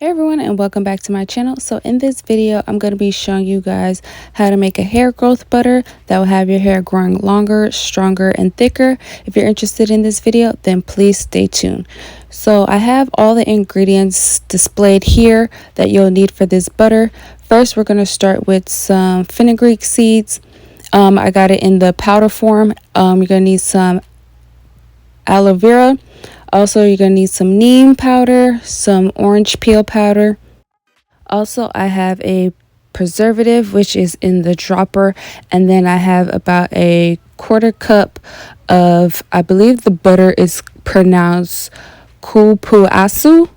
Hey everyone, and welcome back to my channel. So in this video I'm going to be showing you guys how to make a hair growth butter that will have your hair growing longer, stronger, and thicker. If you're interested in this video, then please stay tuned. So I have all the ingredients displayed here that you'll need for this butter. First, we're going to start with some fenugreek seeds. I got it in the powder form. You're going to need some aloe vera. Also, you're going to need some neem powder, some orange peel powder. Also, I have a preservative, which is in the dropper. And then I have about a quarter cup of, I believe the butter is pronounced Cupuacu.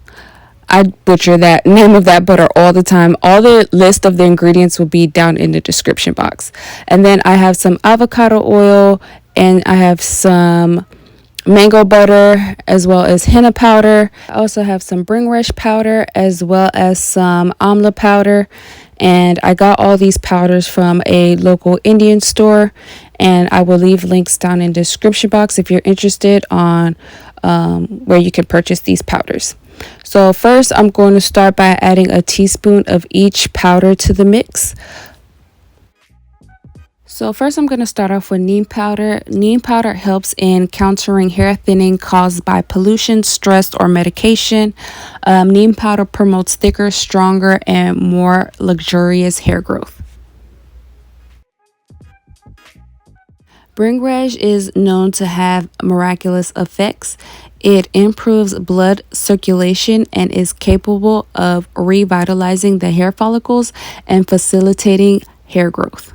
I butcher that name of that butter all the time. All the list of the ingredients will be down in the description box. And then I have some avocado oil, and I have some mango butter, as well as henna powder. I also have some bhringraj powder, as well as some Amla powder. And I got all these powders from a local Indian store, and I will leave links down in the description box if you're interested on where you can purchase these powders. So first, I'm going to start by adding a teaspoon of each powder to the mix. So first, I'm going to start off with neem powder. Neem powder helps in countering hair thinning caused by pollution, stress, or medication. Neem powder promotes thicker, stronger, and more luxurious hair growth. Bhringraj is known to have miraculous effects. It improves blood circulation and is capable of revitalizing the hair follicles and facilitating hair growth.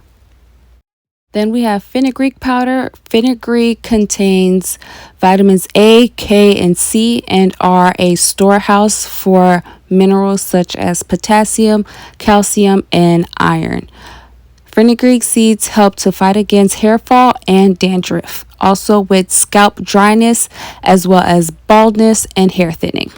Then we have fenugreek powder. Fenugreek contains vitamins A, K, and C and are a storehouse for minerals such as potassium, calcium, and iron. Fenugreek seeds help to fight against hair fall and dandruff, also with scalp dryness, as well as baldness and hair thinning.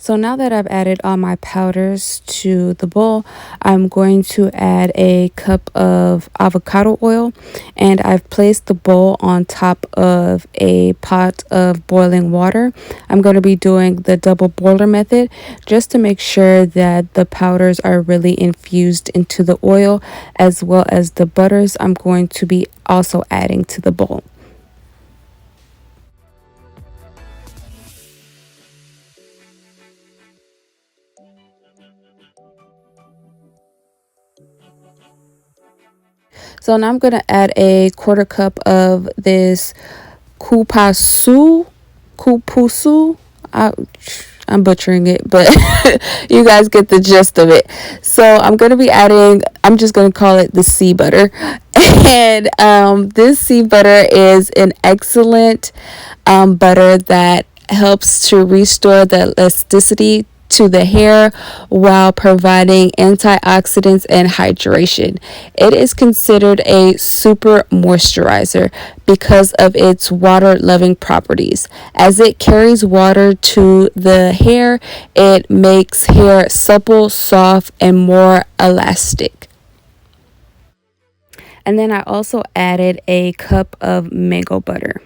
So now that I've added all my powders to the bowl, I'm going to add a cup of avocado oil, and I've placed the bowl on top of a pot of boiling water. I'm going to be doing the double boiler method just to make sure that the powders are really infused into the oil, as well as the butters I'm going to be also adding to the bowl. So now I'm going to add a quarter cup of this Cupuacu. I'm butchering it, but you guys get the gist of it. So I'm going to be adding, I'm just going to call it the sea butter. And this sea butter is an excellent butter that helps to restore the elasticity to the hair while providing antioxidants and hydration. It is considered a super moisturizer because of its water-loving properties. As it carries water to the hair, it makes hair supple, soft, and more elastic. And then I also added a cup of mango butter.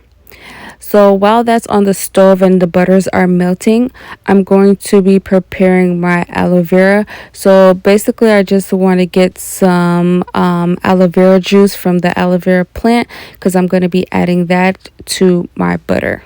So while that's on the stove and the butters are melting, I'm going to be preparing my aloe vera. So basically, I just want to get some aloe vera juice from the aloe vera plant, because I'm going to be adding that to my butter.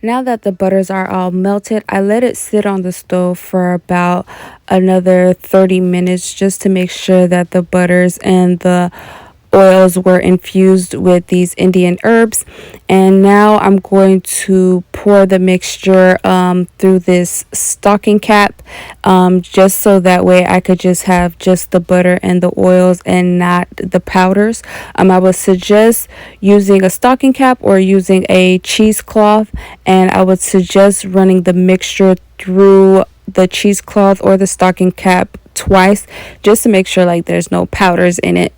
Now that the butters are all melted, I let it sit on the stove for about another 30 minutes just to make sure that the butters and the oils were infused with these Indian herbs. And now I'm going to pour the mixture through this stocking cap, just so that way I could just have just the butter and the oils and not the powders. I would suggest using a stocking cap or using a cheesecloth, and I would suggest running the mixture through the cheesecloth or the stocking cap twice just to make sure like there's no powders in it.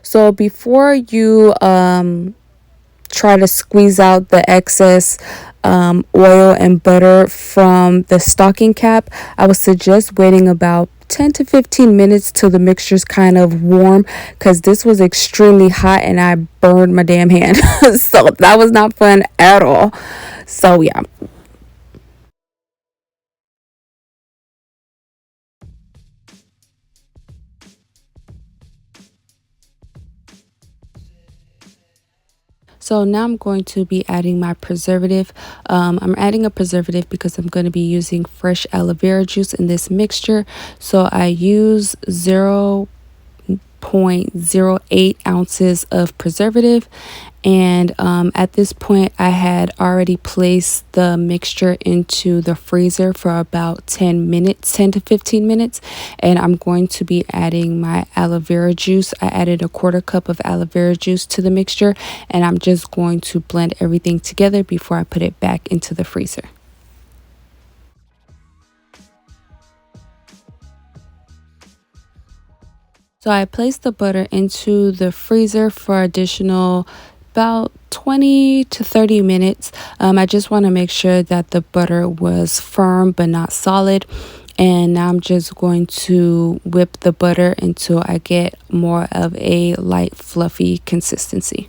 So before you try to squeeze out the excess oil and butter from the stocking cap, I would suggest waiting about 10 to 15 minutes till the mixture's kind of warm, because this was extremely hot and I burned my damn hand. So that was not fun at all. So yeah. So now I'm going to be adding my preservative. I'm adding a preservative because I'm going to be using fresh aloe vera juice in this mixture. So I use 0.08 ounces of preservative, and at this point I had already placed the mixture into the freezer for about 10 minutes, 10 to 15 minutes, and I'm going to be adding my aloe vera juice. I added a quarter cup of aloe vera juice to the mixture, and I'm just going to blend everything together before I put it back into the freezer. So I placed the butter into the freezer for additional about 20 to 30 minutes. I just want to make sure that the butter was firm but not solid. And now I'm just going to whip the butter until I get more of a light, fluffy consistency.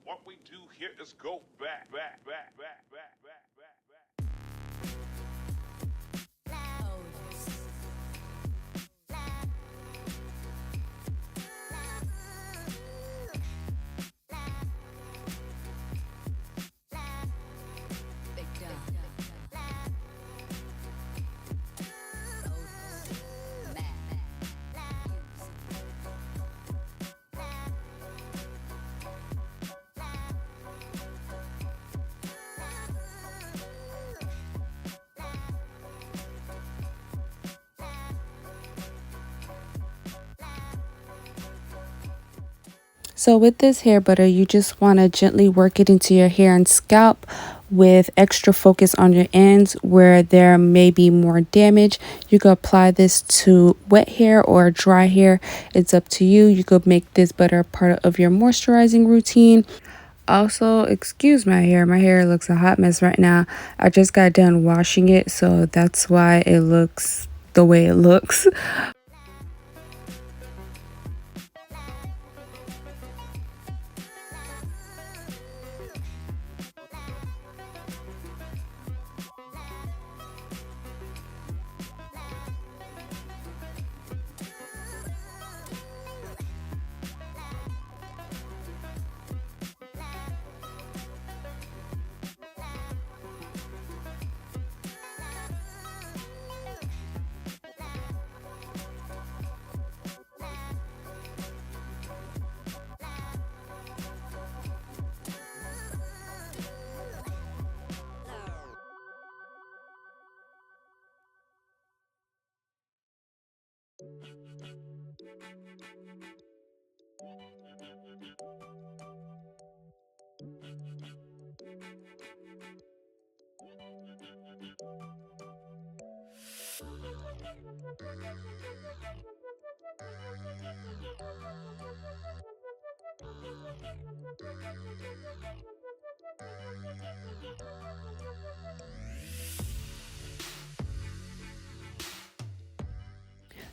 What we do here is go back, back, back, back, back, back, back, back. So with this hair butter, you just want to gently work it into your hair and scalp with extra focus on your ends where there may be more damage. You could apply this to wet hair or dry hair. It's up to you. You could make this butter part of your moisturizing routine. Also, excuse my hair. My hair looks a hot mess right now. I just got done washing it, so that's why it looks the way it looks.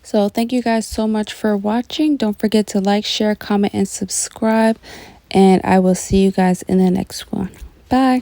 So thank you guys so much for watching. Don't forget to like, share, comment, and subscribe. And I will see you guys in the next one. Bye.